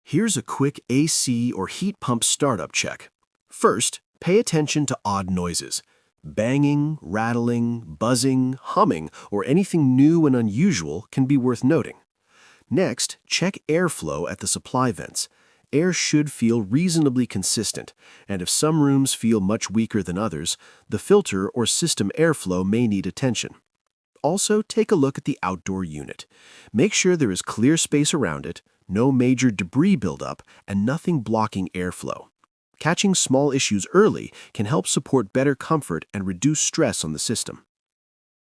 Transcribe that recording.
Here's a quick AC or heat pump startup check. First, pay attention to odd noises. Banging, rattling, buzzing, humming, or anything new and unusual can be worth noting. Next, check airflow at the supply vents. Air should feel reasonably consistent, and if some rooms feel much weaker than others, the filter or system airflow may need attention. Also, take a look at the outdoor unit. Make sure there is clear space around it, no major debris buildup, and nothing blocking airflow. Catching small issues early can help support better comfort and reduce stress on the system.